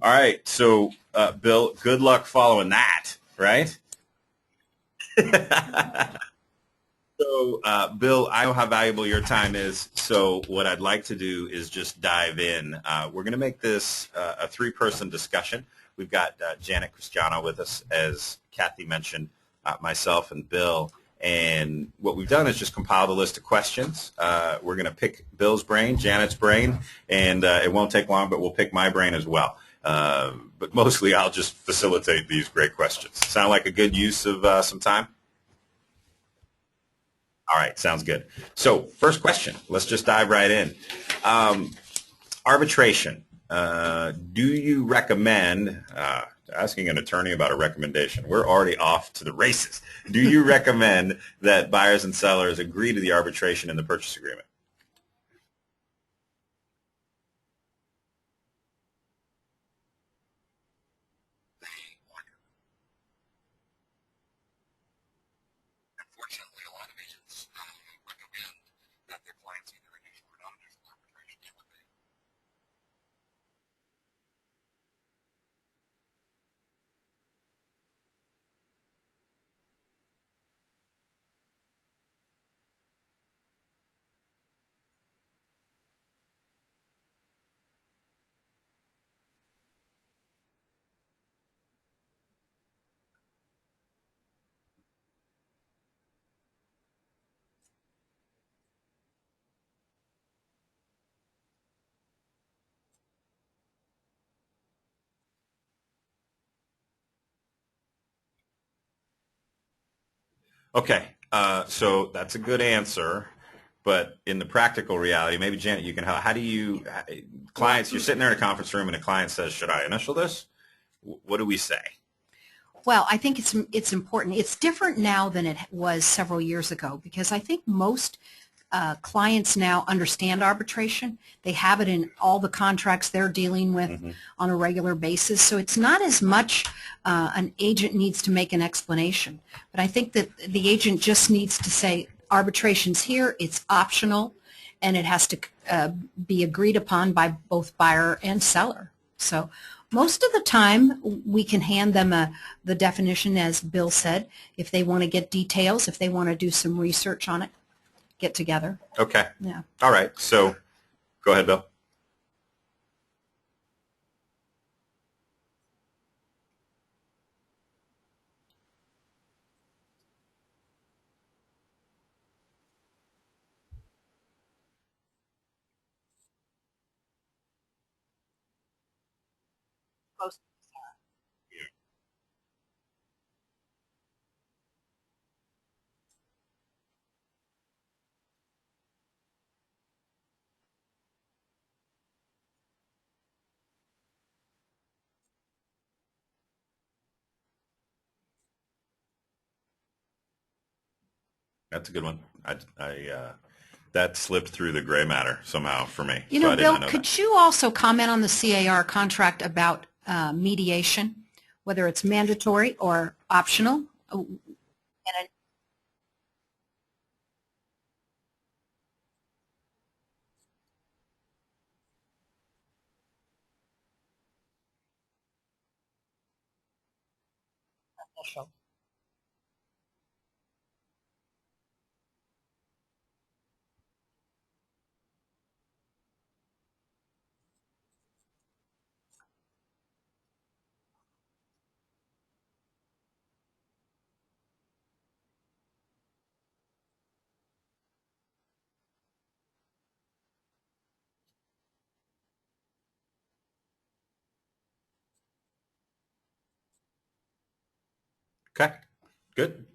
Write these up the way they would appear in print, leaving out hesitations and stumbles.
All right. So, Bill, good luck following that, right? So, Bill, I know how valuable your time is. So, what I'd like to do is just dive in. We're going to make this a three-person discussion. We've got Janet Cristiano with us, as Kathy mentioned, myself and Bill. And what we've done is just compiled a list of questions. We're going to pick Bill's brain, Janet's brain, and it won't take long, but we'll pick my brain as well. But mostly I'll just facilitate these great questions. Sound like a good use of some time? All right, sounds good. So first question, let's just dive right in. Um, Arbitration. Do you recommend, asking an attorney about a recommendation, we're already off to the races. Do you recommend that buyers and sellers agree to the arbitration in the purchase agreement? Okay, so that's a good answer, but in the practical reality, maybe Janet, you can help. How do you, clients, you're sitting there in a conference room and a client says, should I initial this? What do we say? Well, I think it's important. It's different now than it was several years ago because I think most clients now understand arbitration. They have it in all the contracts they're dealing with on a regular basis. So it's not as much an agent needs to make an explanation. But I think that the agent just needs to say arbitration's here, it's optional, and it has to be agreed upon by both buyer and seller. So most of the time, we can hand them the definition, as Bill said, if they want to get details, if they want to do some research on it, get together. Okay. Yeah. All right. So go ahead, Bill. Most. That's a good one. That slipped through the gray matter somehow for me. You So know, I did Bill, not know that. could you also comment on the CAR contract about mediation, whether it's mandatory or optional? Oh, and an initial. Okay. Good.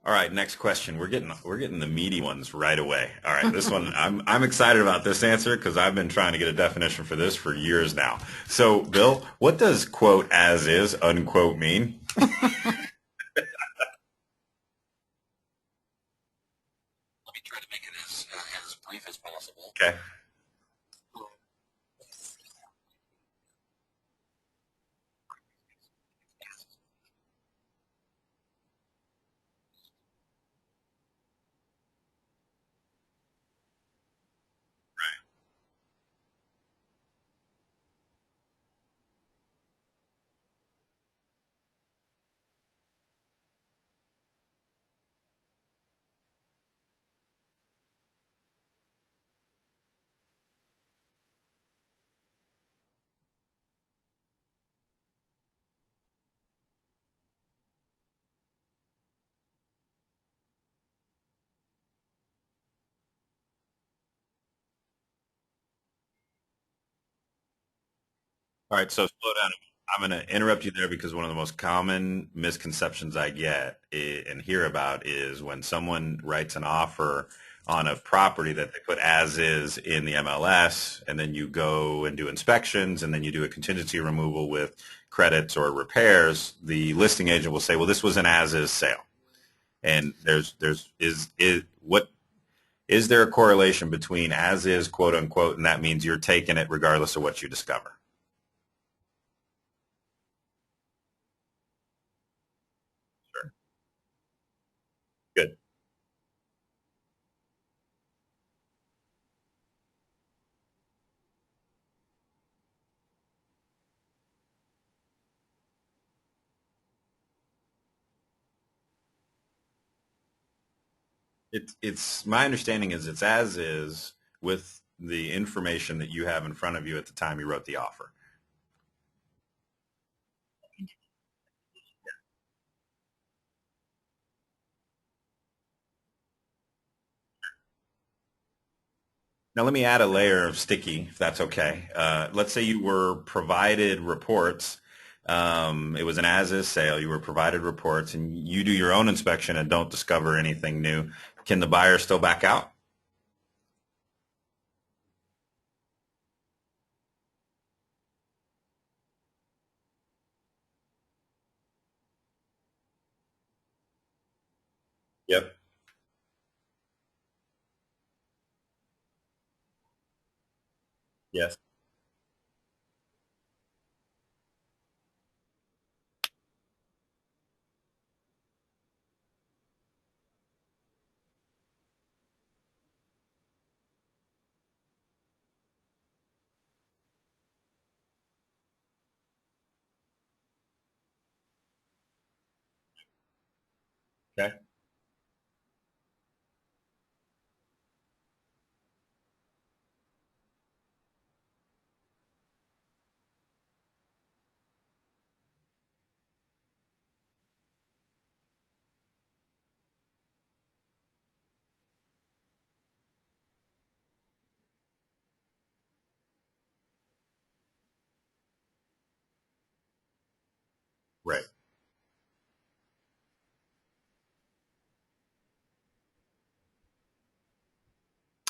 All right, next question. We're getting the meaty ones right away. All right, this one I'm excited about this answer because I've been trying to get a definition for this for years now. So, Bill, what does quote as is unquote mean? Okay. All right, so slow down. I'm going to interrupt you there because one of the most common misconceptions I get and hear about is when someone writes an offer on a property that they put as is in the MLS, and then you go and do inspections, and then you do a contingency removal with credits or repairs. The listing agent will say, "Well, this was an as is sale," and is there a correlation between as is, quote unquote, and that means you're taking it regardless of what you discover? Sure. Good. It's my understanding is it's as is with the information that you have in front of you at the time you wrote the offer. Now let me add a layer of sticky, if that's okay. Let's say you were provided reports. It was an as-is sale. You were provided reports, and you do your own inspection and don't discover anything new. Can the buyer still back out? Yep. Yes. Okay. Right.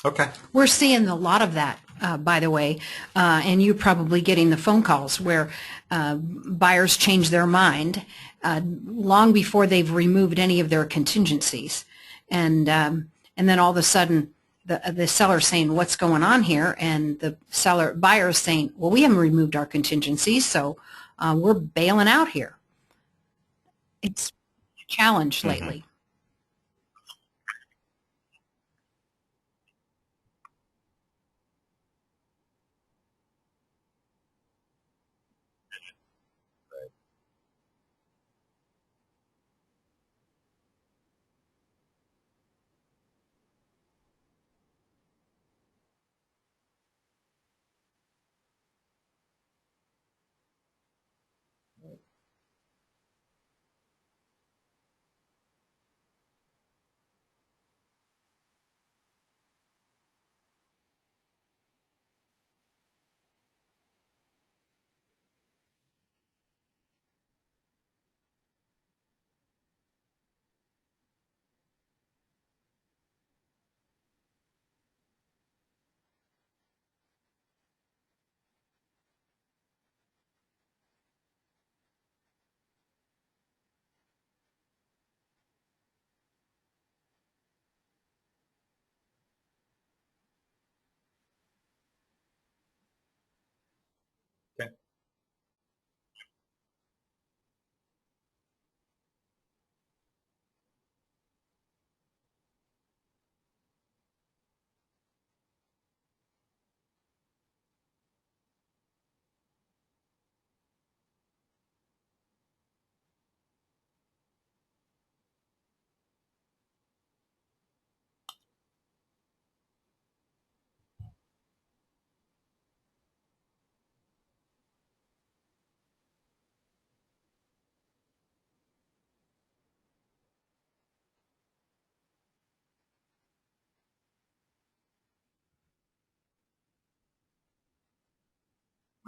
Okay. We're seeing a lot of that, by the way, and you're probably getting the phone calls where buyers change their mind long before they've removed any of their contingencies, and then all of a sudden the seller's saying, "What's going on here?" And the buyer's saying, "Well, we haven't removed our contingencies, so we're bailing out here." It's a challenge Hmm. lately.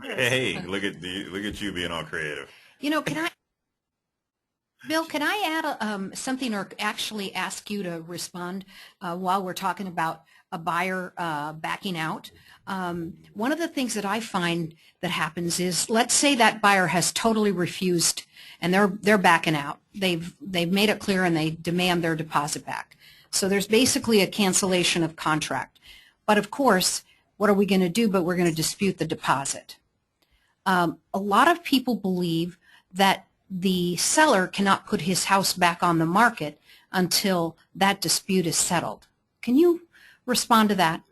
Hey, look at you being all creative. You know, Bill, can I add something or actually ask you to respond while we're talking about a buyer backing out? One of the things that I find that happens is, let's say that buyer has totally refused and they're backing out. They've made it clear and they demand their deposit back. So there's basically a cancellation of contract. But of course, what are we going to do? But we're going to dispute the deposit. A lot of people believe that the seller cannot put his house back on the market until that dispute is settled. Can you respond to that?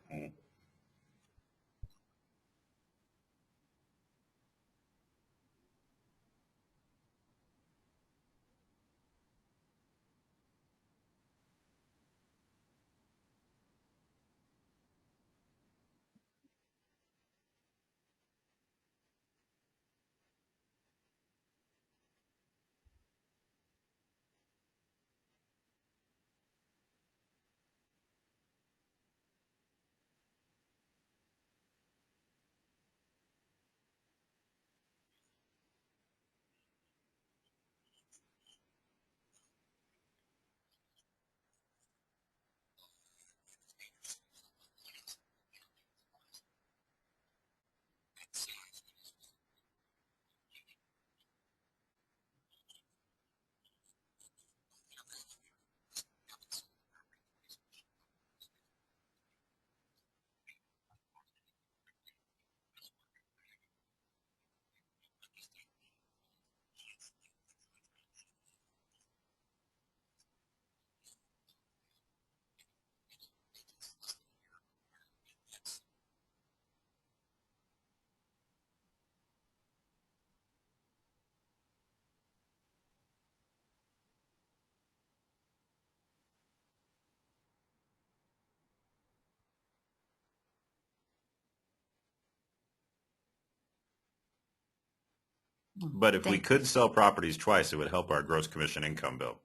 But if we Thank could sell properties twice, it would help our gross commission income bill.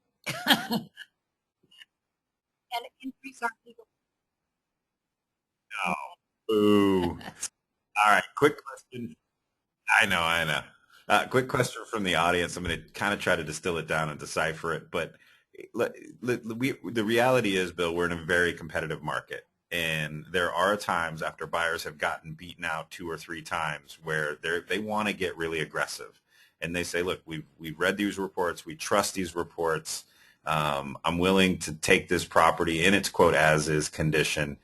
and increase our legal. Oh, ooh. All right, quick question. I know, I know. Quick question from the audience. I'm going to kind of try to distill it down and decipher it, but the reality is, Bill, we're in a very competitive market, and there are times after buyers have gotten beaten out two or three times where they want to get really aggressive, and they say, "Look, we've read these reports. We trust these reports. I'm willing to take this property in its quote as is condition."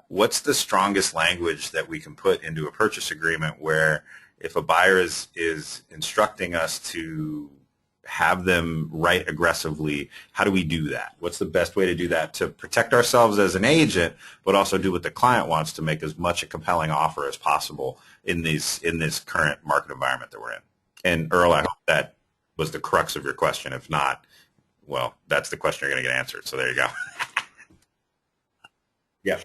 What's the strongest language that we can put into a purchase agreement where if a buyer is instructing us to have them write aggressively, how do we do that? What's the best way to do that to protect ourselves as an agent, but also do what the client wants to make as much a compelling offer as possible in this current market environment that we're in? And Earl, I hope that was the crux of your question. If not, well, that's the question you're going to get answered. So there you go. Yeah.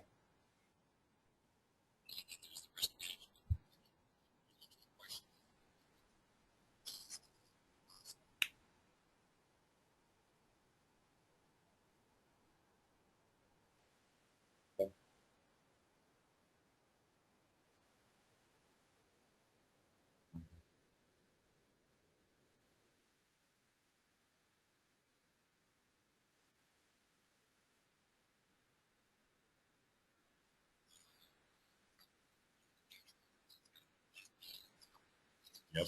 Yep.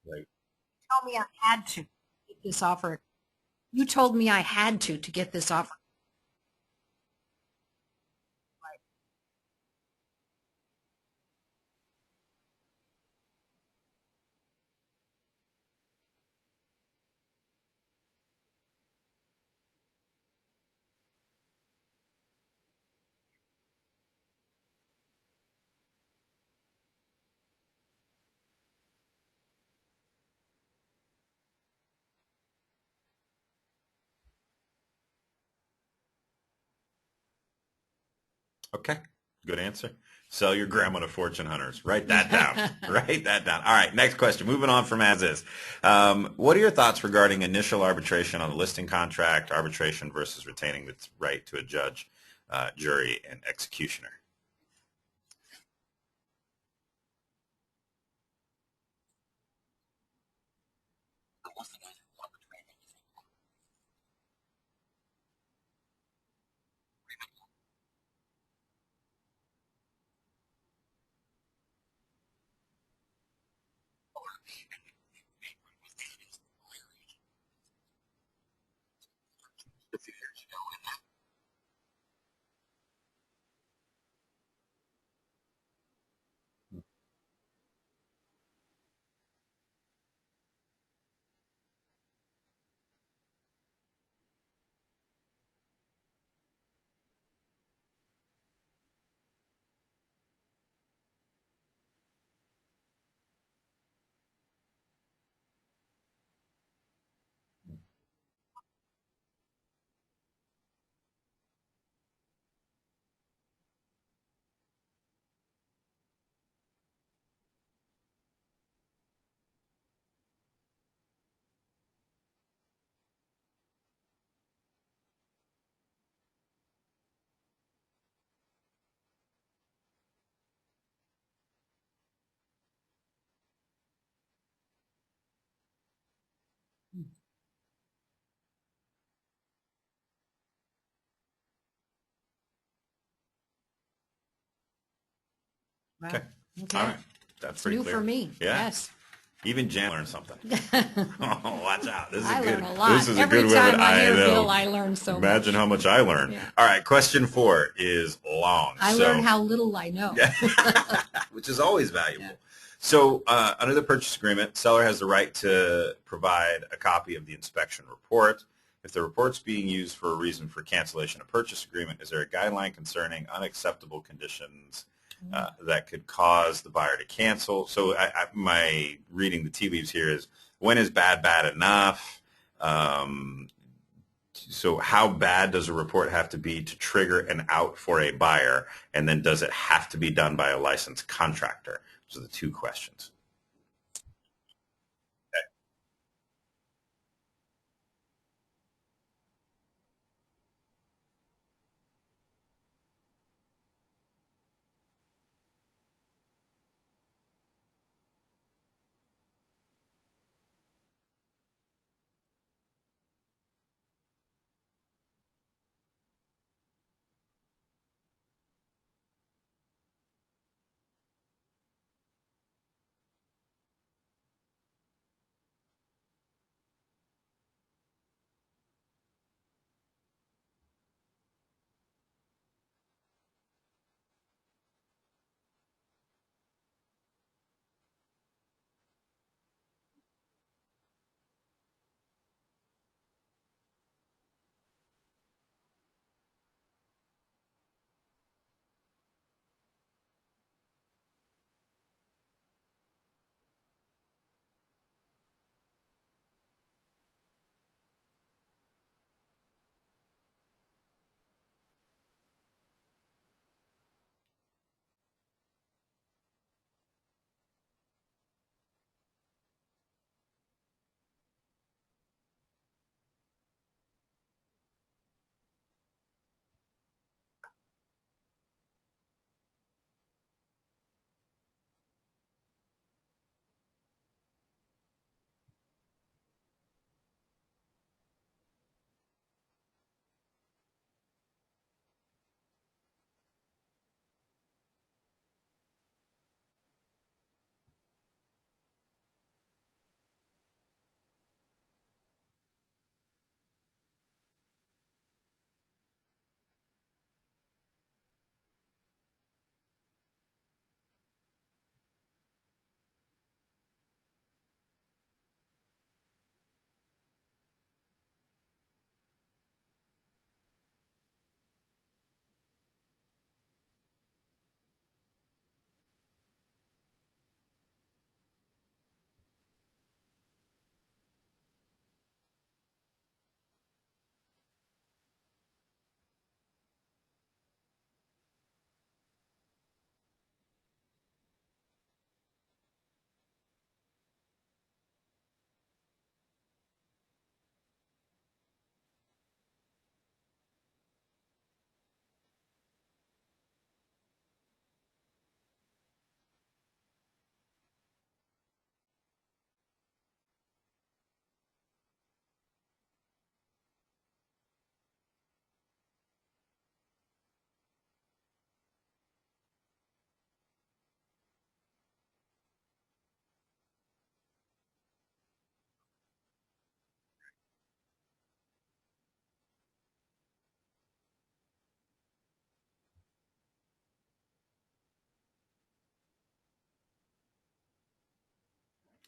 Right. Tell me I had to get this offer. You told me I had to get this offer. Okay, good answer. Sell your grandma to fortune hunters. Write that down. Write that down. All right, next question. Moving on from as is. What are your thoughts regarding initial arbitration on the listing contract, arbitration versus retaining the right to a judge, jury, and executioner? Wow. Okay. Okay. All right. That's It's pretty new clear. for me. Yeah. Yes. Even Jan learned something. Oh, watch out. This is I a good. learn a lot. This is Every a good one. time I hear know. Bill, I learn so Imagine much. how much I learned. Yeah. All right. Question 4 is long. I learn how little I know. Which is always valuable. Yeah. So under the purchase agreement, seller has the right to provide a copy of the inspection report. If the report's being used for a reason for cancellation of purchase agreement, is there a guideline concerning unacceptable conditions that could cause the buyer to cancel? So my reading the tea leaves here is, when is bad enough? So how bad does a report have to be to trigger an out for a buyer? And then does it have to be done by a licensed contractor? Those are the two questions.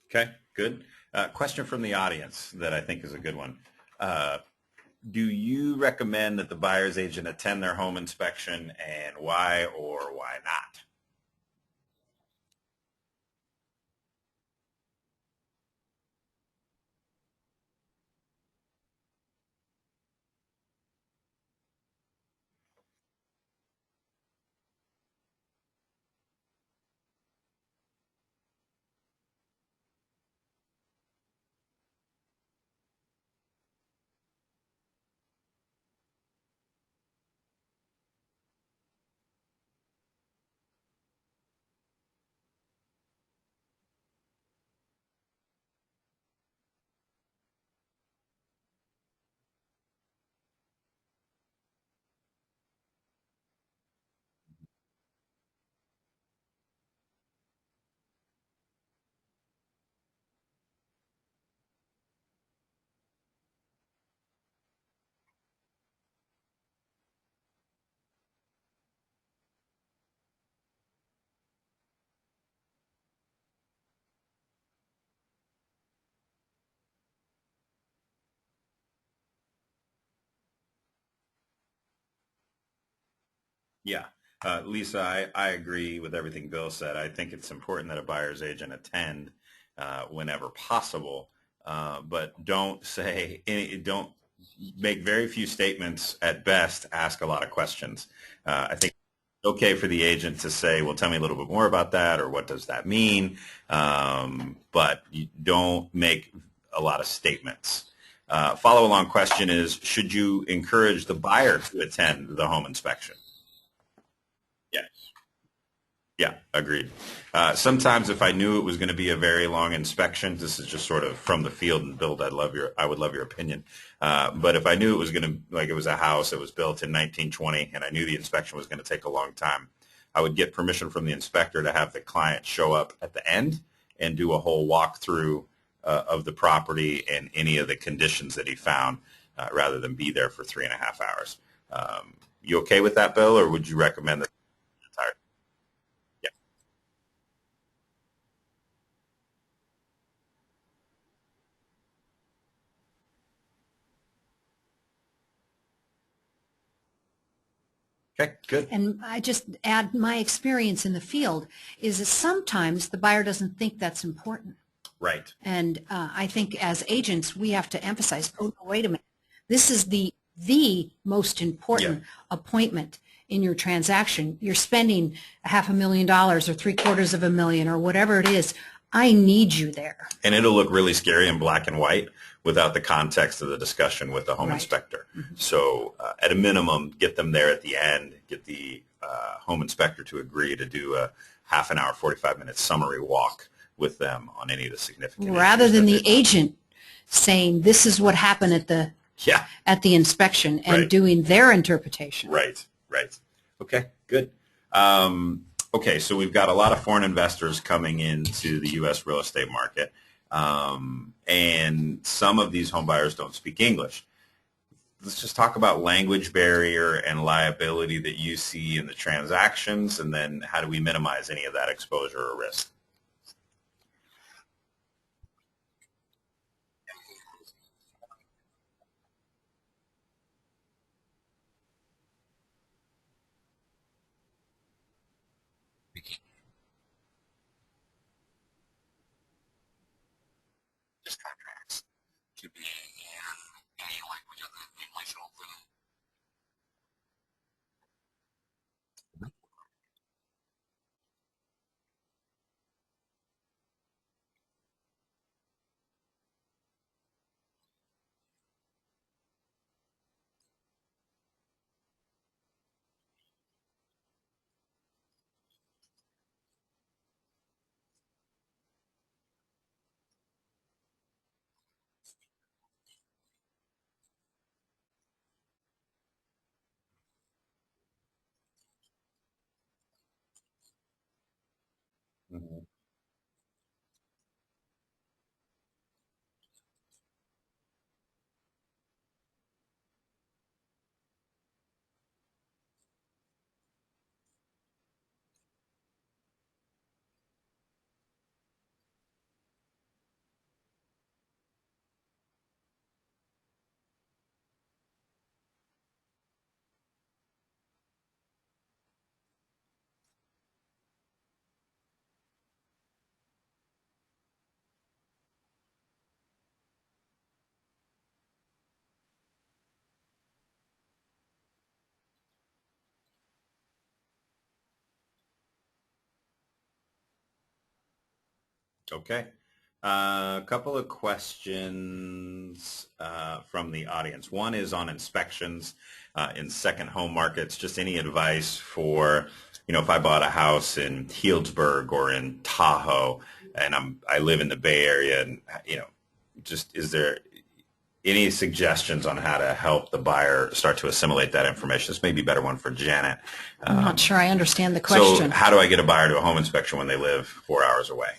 Okay, good. Question from the audience that I think is a good one. Uh, do you recommend that the buyer's agent attend their home inspection, and why or why not? Yeah. Lisa, I agree with everything Bill said. I think it's important that a buyer's agent attend whenever possible, but don't make very few statements at best, ask a lot of questions. I think it's okay for the agent to say, well, tell me a little bit more about that, or what does that mean? But you don't make a lot of statements. Follow-along question is, should you encourage the buyer to attend the home inspection? Yeah. Yeah, agreed. Sometimes if I knew it was going to be a very long inspection, this is just sort of from the field and build, I would love your opinion. But if I knew it was going to, like it was a house that was built in 1920 and I knew the inspection was going to take a long time, I would get permission from the inspector to have the client show up at the end and do a whole walkthrough of the property and any of the conditions that he found, rather than be there for 3.5 hours. You okay with that, Bill, or would you recommend that? Yeah. Okay, good. And I just add my experience in the field is that sometimes the buyer doesn't think that's important. Right. And I think as agents, we have to emphasize, oh, no, wait a minute. This is the most Yeah. important appointment in your transaction. You're spending $500,000 or $750,000 or whatever it is. I need you there. And it'll look really scary in black and white without the context of the discussion with the home Right. inspector. So at a minimum, get them there at the end, get the home inspector to agree to do a half an hour, 45-minute summary walk with them on any of the significant Rather issues than that the agent saying, this is what happened Yeah, at the inspection and right. doing their interpretation. Right, right. Okay, good. Okay, so we've got a lot of foreign investors coming into the U.S. real estate market, and some of these home buyers don't speak English. Let's just talk about language barrier and liability that you see in the transactions, and then how do we minimize any of that exposure or risk? Okay. A couple of questions from the audience. One is on inspections in second home markets. Just any advice for, if I bought a house in Healdsburg or in Tahoe, and I live in the Bay Area, and just is there any suggestions on how to help the buyer start to assimilate that information? This may be a better one for Janet. I'm not sure I understand the So question. how do I get a buyer to a home inspection when they live 4 hours away?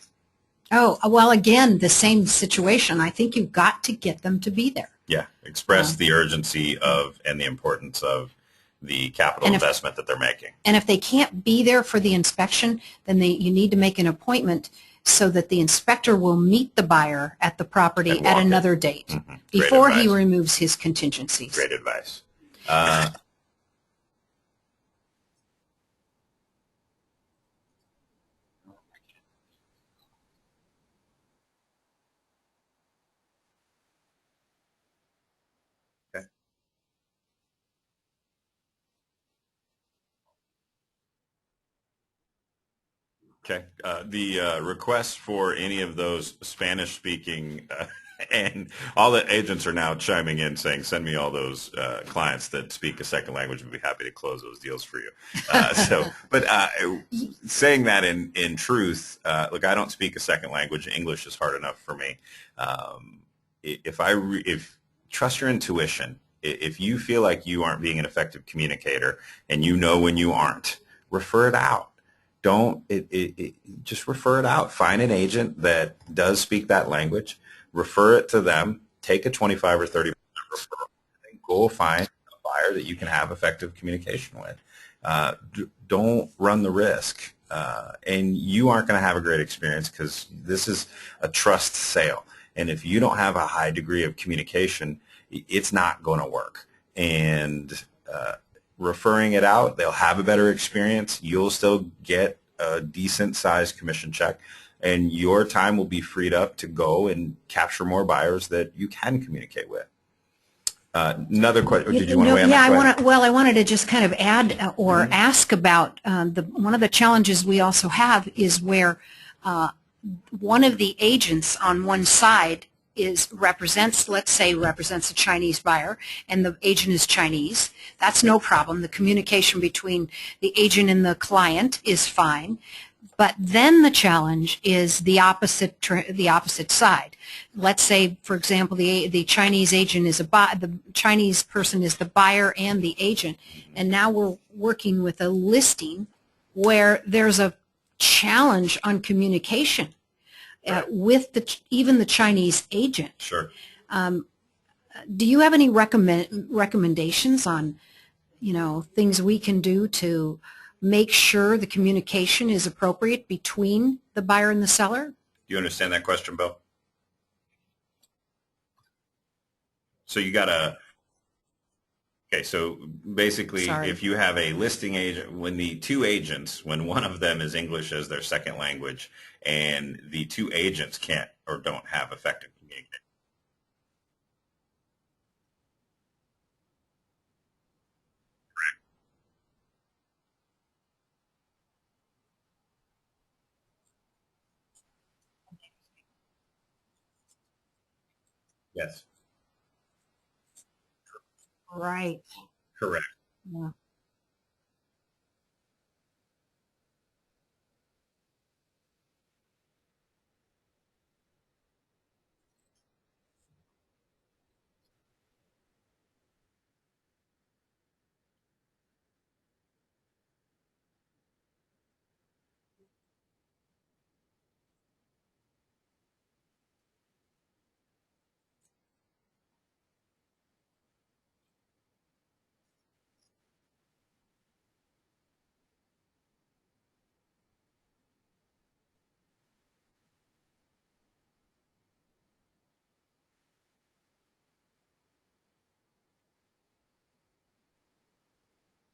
Oh, well, again, the same situation. I think you've got to get them to be there. Yeah, express the urgency of and the importance of the capital investment that they're making. And if they can't be there for the inspection, then you need to make an appointment so that the inspector will meet the buyer at the property at another date before he removes his contingencies. Great advice. Okay. The request for any of those Spanish-speaking and all the agents are now chiming in saying, send me all those clients that speak a second language. We'd be happy to close those deals for you. But saying that in truth, look, I don't speak a second language. English is hard enough for me. If trust your intuition. If you feel like you aren't being an effective communicator and you know when you aren't, refer it out. Just refer it out. Find an agent that does speak that language, refer it to them, take a 25 or 30% referral, and go find a buyer that you can have effective communication with. Don't run the risk. And you aren't going to have a great experience because this is a trust sale. And if you don't have a high degree of communication, it's not going to work. And referring it out, they'll have a better experience. You'll still get a decent sized commission check, and your time will be freed up to go and capture more buyers that you can communicate with. Another question. Did you want to weigh on that? Yeah, I wanted to just kind of add or ask about one of the challenges we also have is where one of the agents on one side represents a Chinese buyer, and the agent is Chinese. That's no problem. The communication between the agent and the client is fine. But then the challenge is the opposite side. Let's say, for example, the Chinese agent is the Chinese person is the buyer and the agent, and now we're working with a listing where there's a challenge on communication. With even the Chinese agent. Sure. Do you have any recommendations on, things we can do to make sure the communication is appropriate between the buyer and the seller? Do you understand that question, Bill? So you got okay, so basically if you have a listing agent, when one of them is English as their second language and the two agents can't or don't have effective communication. Correct. Yes. Right. Correct. Yeah.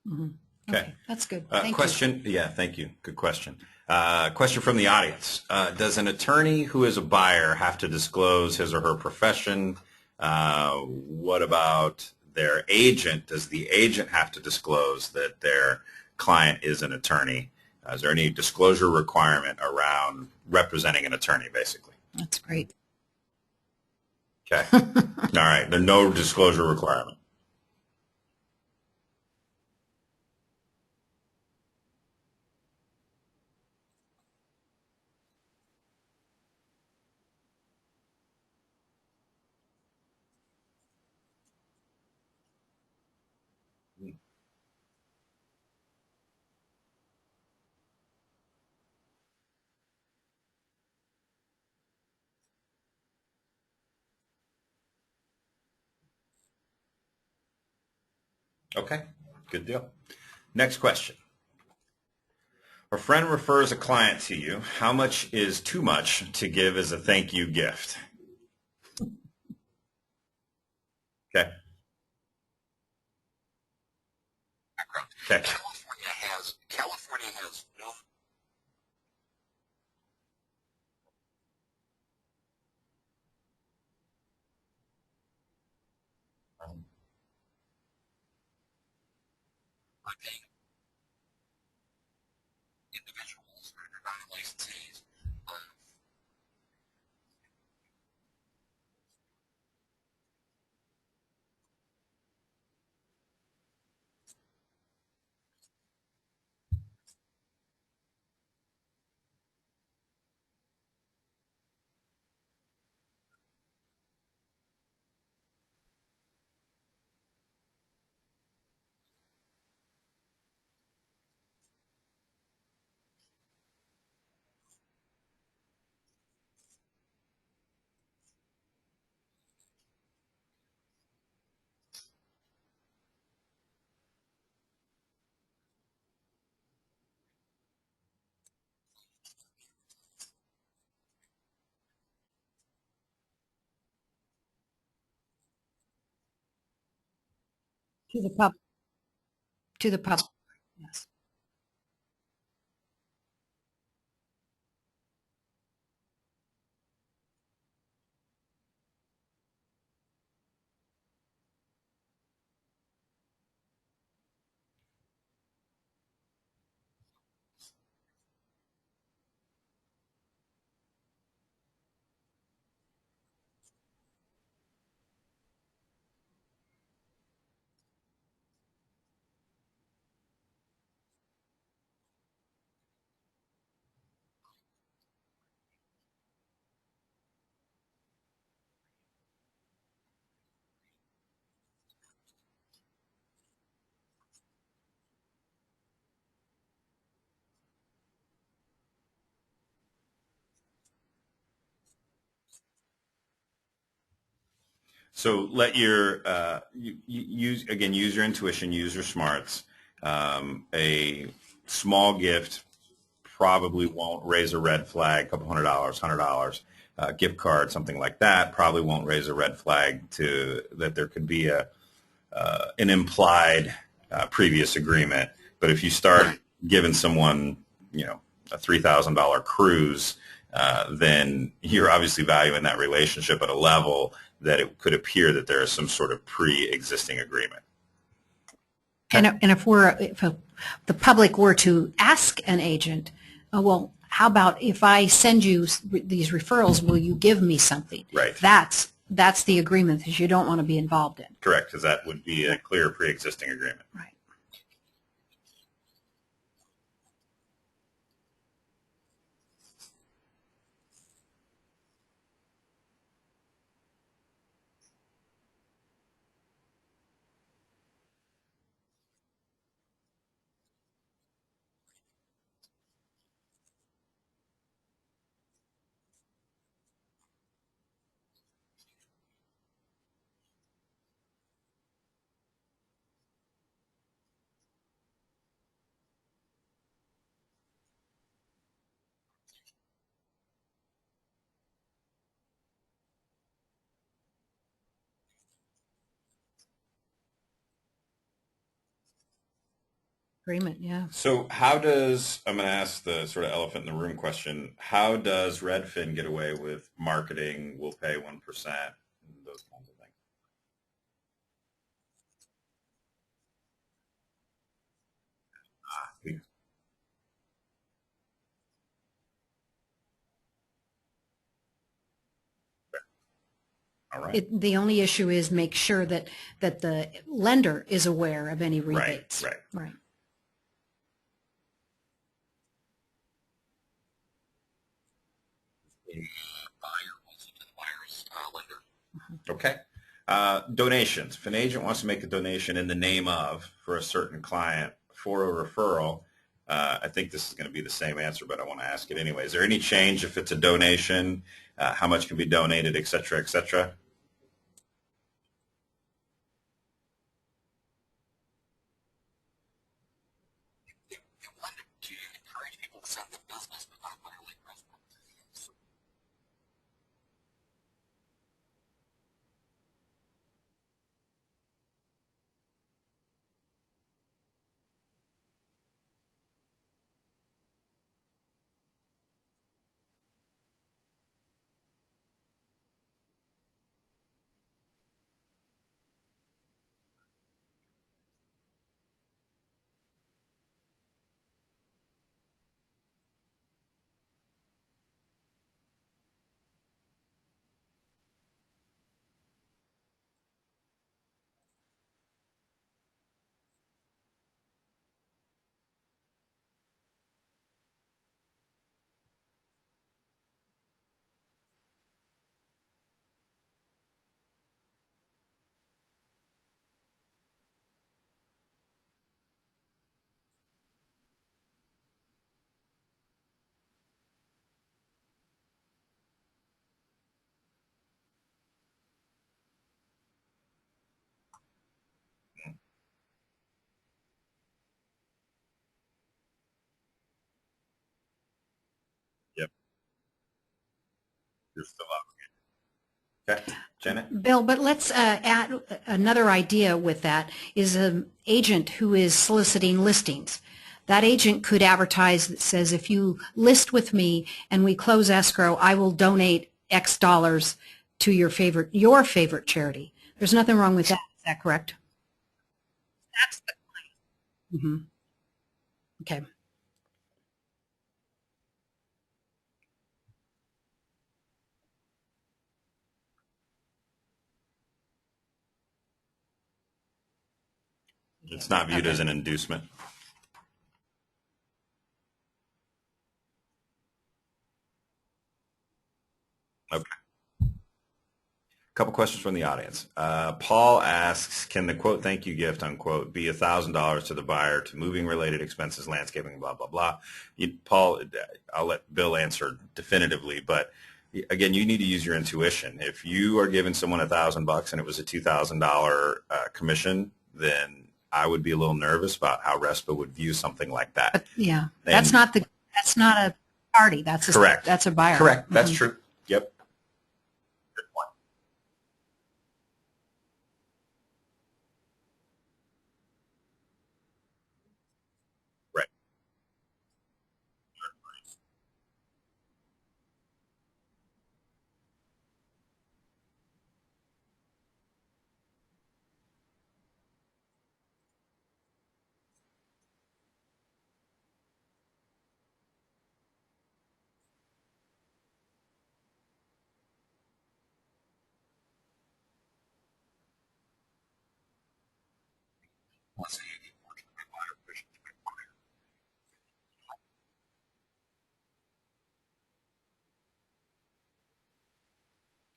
Mm-hmm. Okay, that's good. Thank question. You. Yeah, thank you. Good question. Question from the audience. Does an attorney who is a buyer have to disclose his or her profession? What about their agent? Does the agent have to disclose that their client is an attorney? Is there any disclosure requirement around representing an attorney, basically? That's great. Okay. All right. There's no disclosure requirement. Okay. Good deal. Next question. A friend refers a client to you. How much is too much to give as a thank you gift? Okay. Okay. California has no. By paying individuals or non-licensees. To the pub. To the public. Yes. So let your use your intuition, use your smarts. A small gift probably won't raise a red flag. A couple $100, $100, gift card, something like that probably won't raise a red flag to that there could be an implied previous agreement. But if you start giving someone, a $3,000 cruise, then you're obviously valuing that relationship at a level that it could appear that there is some sort of pre-existing agreement. And if the public were to ask an agent, well, how about if I send you these referrals, will you give me something? Right. That's the agreement that you don't want to be involved in. Correct, because that would be a clear pre-existing agreement. Right. Agreement, yeah. So I'm going to ask the sort of elephant in the room question, how does Redfin get away with marketing, we'll pay 1%, and those kinds of things? All right. The only issue is make sure that the lender is aware of any Right, rebates. right. Right. A buyer wants to the buyer's lender. Okay. Donations. If an agent wants to make a donation in the name of for a certain client for a referral, I think this is going to be the same answer, but I want to ask it anyway. Is there any change if it's a donation? How much can be donated, et cetera, et cetera? You want to encourage people to send them business, but not violate referral. Yep. You're still up. Okay. Janet? Bill, but let's add another idea with that is an agent who is soliciting listings. That agent could advertise that says, if you list with me and we close escrow, I will donate X dollars to your favorite charity. There's nothing wrong with that. Is that correct? That's the client. Okay. It's not viewed Okay. as an inducement. Okay. Couple questions from the audience. Paul asks, can the quote thank you gift unquote be $1,000 to the buyer to moving related expenses, landscaping, blah, blah, blah. Paul, I'll let Bill answer definitively, but again, you need to use your intuition. If you are giving someone $1,000 and it was a $2,000 commission, then I would be a little nervous about how RESPA would view something like that. But yeah, And- that's not a party. That's Correct. That's a buyer. Correct. That's true. Yep. Good point. Right. Let's say a portion of my buyer wishes to acquire.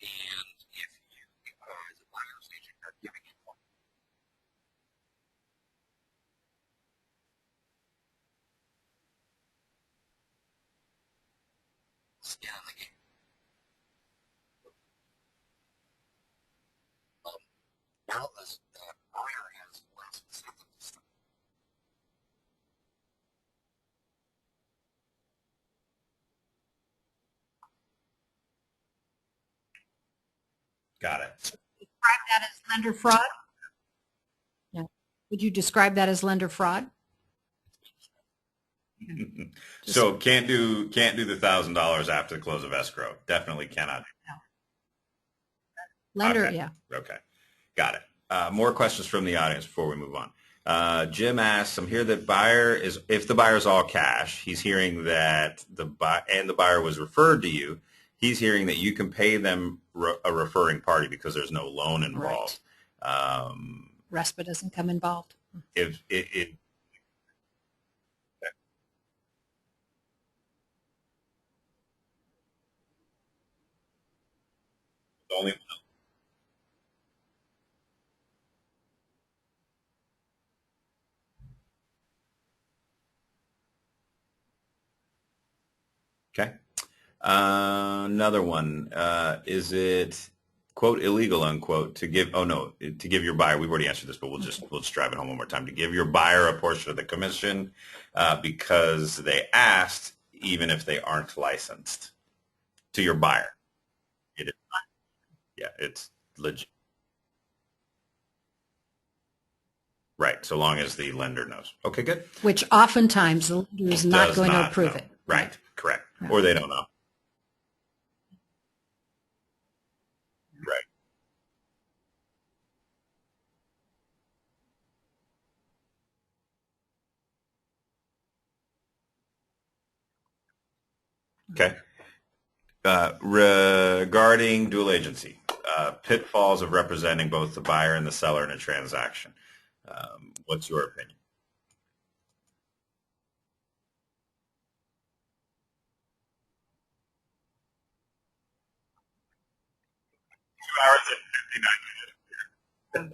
And if you, as a buyer's agent, are giving it skin in the game. Now this buyer has less incentive to start Got it. Describe that as lender fraud? Yeah. Would you describe that as lender fraud? So can't do the $1,000 after the close of escrow. Definitely cannot. Lender, Okay. yeah. Okay, got it. More questions from the audience before we move on. Jim asks, I'm here that if the buyer is all cash, he's hearing that the buyer was referred to you. He's hearing that you can pay them a referring party because there's no loan involved. Right. RESPA doesn't come involved. If it only okay. Another one. Is it quote illegal unquote to give? Oh no, to give your buyer. We've already answered this, but we'll just drive it home one more time. To give your buyer a portion of the commission because they asked, even if they aren't licensed, to your buyer. It is, yeah, it's legit. Right, so long as the lender knows. Okay, good. Which oftentimes the lender is not Does going to not approve know. it. Right, correct. Yeah. Or they don't know. Right. Okay. Regarding dual agency, pitfalls of representing both the buyer and the seller in a transaction. What's your opinion? 2 hours and 59.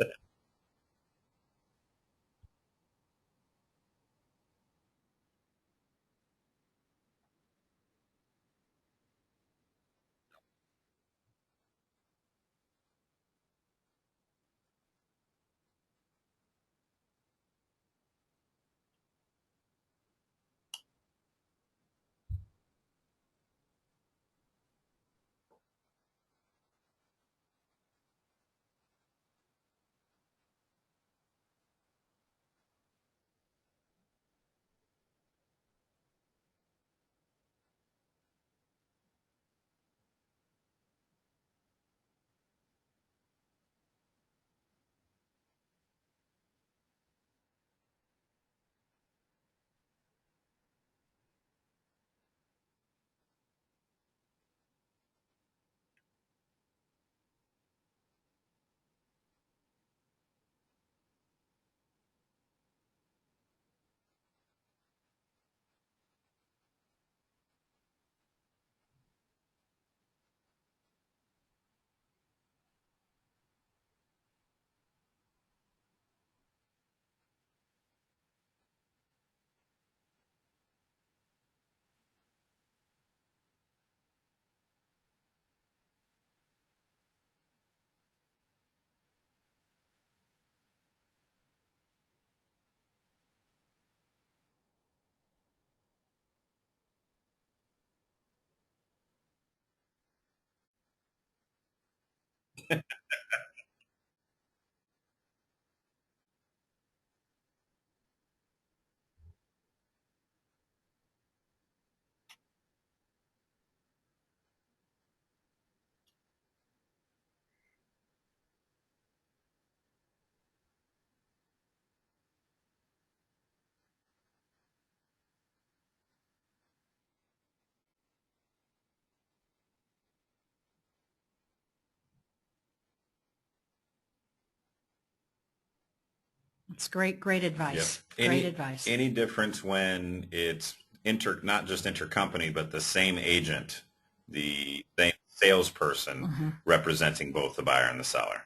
It's great advice. Yep. Great advice. Any difference when it's not just intercompany, but the same agent, the same salesperson representing both the buyer and the seller?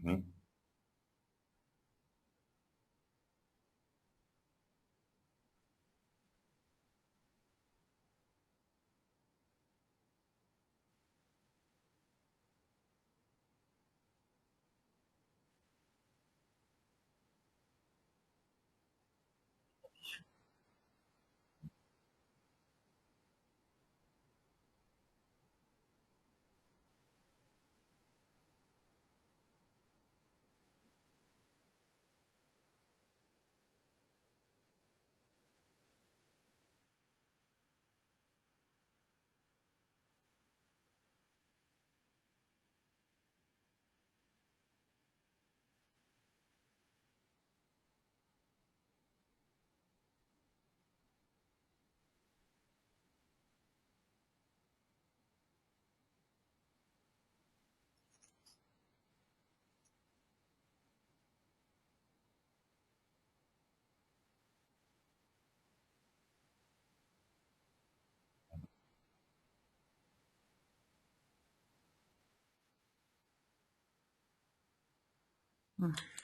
Mhm.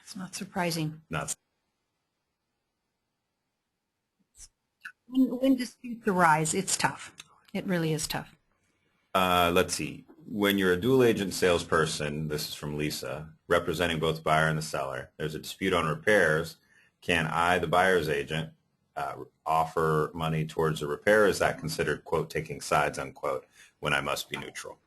It's not surprising. Not. When disputes arise, it's tough. It really is tough. Let's see. When you're a dual agent salesperson, this is from Lisa, representing both the buyer and the seller, there's a dispute on repairs. Can I, the buyer's agent, offer money towards a repair? Is that considered, quote, taking sides, unquote, when I must be neutral?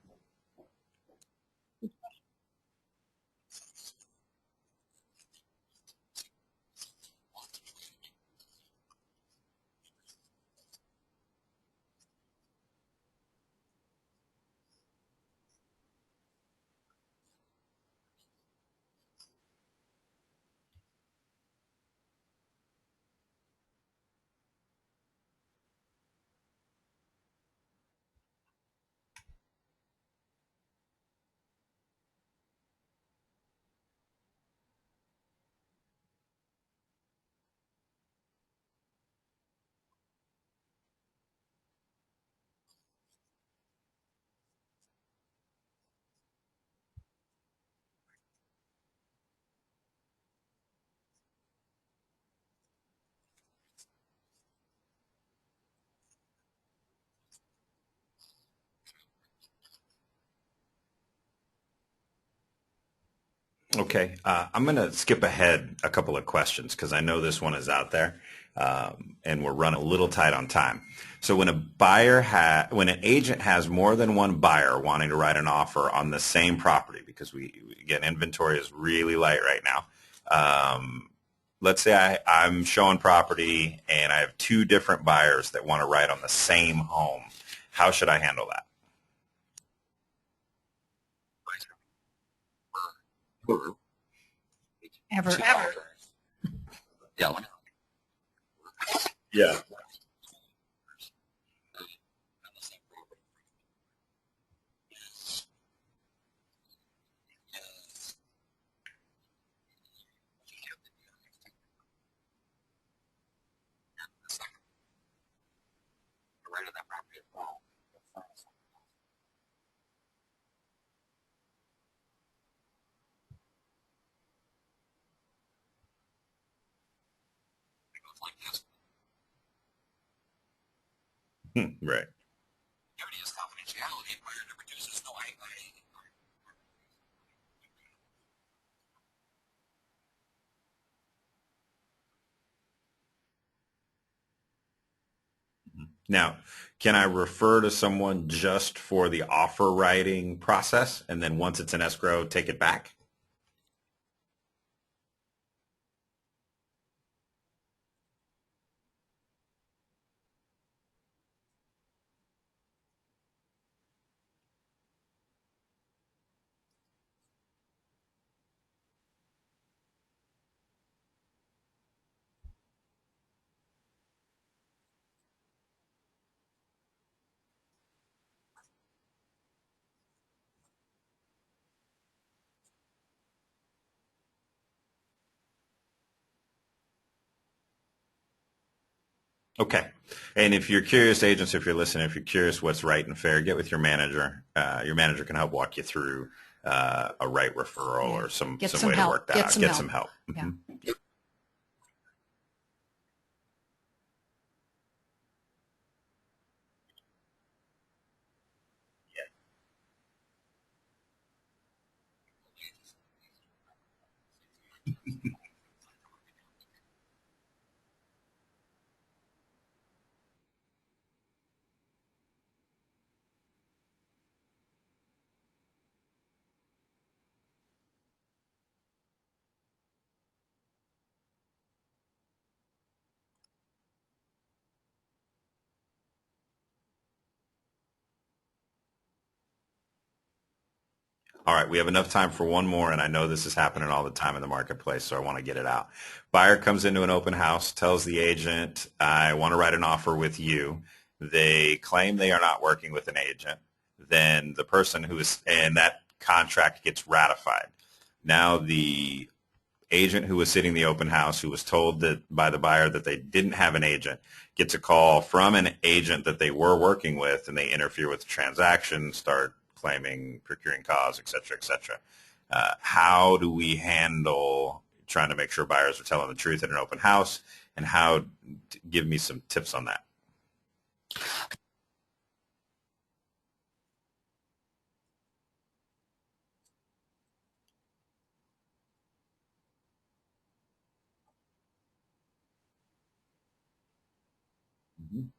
Okay, I'm going to skip ahead a couple of questions because I know this one is out there, and we're running a little tight on time. So when when an agent has more than one buyer wanting to write an offer on the same property, because again, inventory is really light right now. Let's say I'm showing property and I have two different buyers that want to write on the same home. How should I handle that? Ever. Yeah. Yeah. Right of that property as well. It goes like this. Right. Duty is confidentiality. If buyer never reduces, no, Now, can I refer to someone just for the offer writing process, and then once it's in escrow, take it back? Okay. And if you're curious, agents, if you're listening, if you're curious what's right and fair, get with your manager. Your manager can help walk you through a right referral or some way to work that out. Get some help. Yeah. Mhm. All right, we have enough time for one more, and I know this is happening all the time in the marketplace, so I want to get it out. Buyer comes into an open house, tells the agent, I want to write an offer with you. They claim they are not working with an agent. Then the person and that contract gets ratified. Now the agent who was sitting the open house, who was told that by the buyer that they didn't have an agent, gets a call from an agent that they were working with, and they interfere with the transaction, start claiming procuring cause, et cetera, et cetera. how do we handle trying to make sure buyers are telling the truth at an open house, and give me some tips on that. Mhm.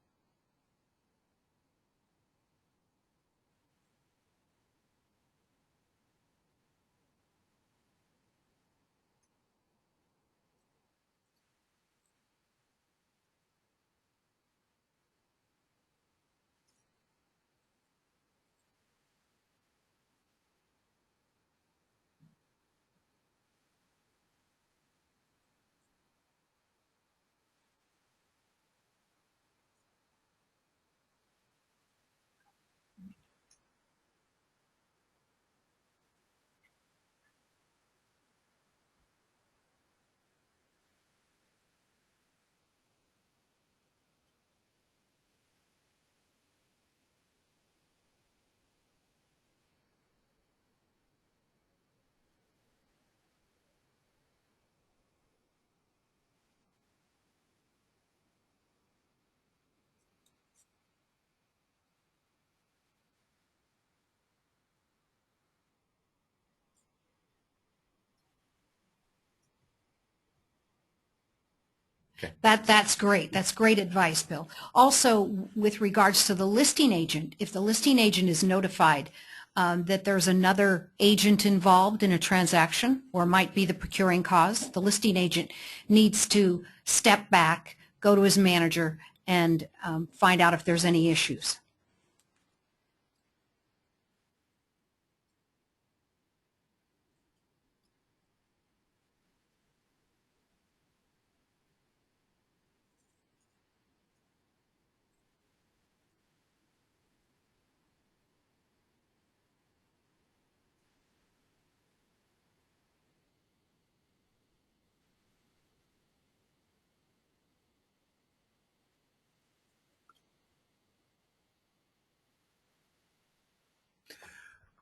Okay. That's great. That's great advice, Bill. Also, with regards to the listing agent, if the listing agent is notified that there's another agent involved in a transaction or might be the procuring cause, the listing agent needs to step back, go to his manager, and find out if there's any issues.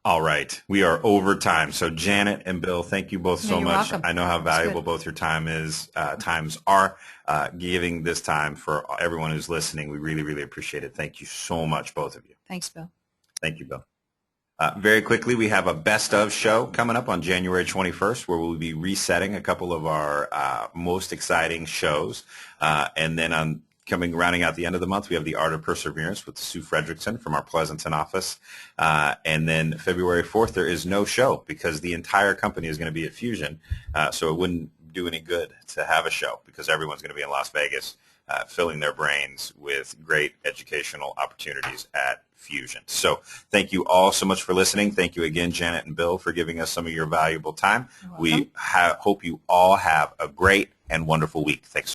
All right, we are over time. So Janet and Bill, thank you both Yeah, so you're much. welcome. I know how That's valuable good. both your times are. Giving this time for everyone who's listening, we really, really appreciate it. Thank you so much, both of you. Thanks, Bill. Thank you, Bill. Very quickly, we have a best of show coming up on January 21st, where we'll be resetting a couple of our most exciting shows. And then rounding out the end of the month, we have the Art of Perseverance with Sue Fredrickson from our Pleasanton office. And then February 4th, there is no show because the entire company is going to be at Fusion. So it wouldn't do any good to have a show because everyone's going to be in Las Vegas filling their brains with great educational opportunities at Fusion. So thank you all so much for listening. Thank you again, Janet and Bill, for giving us some of your valuable time. We hope you all have a great and wonderful week. Thanks.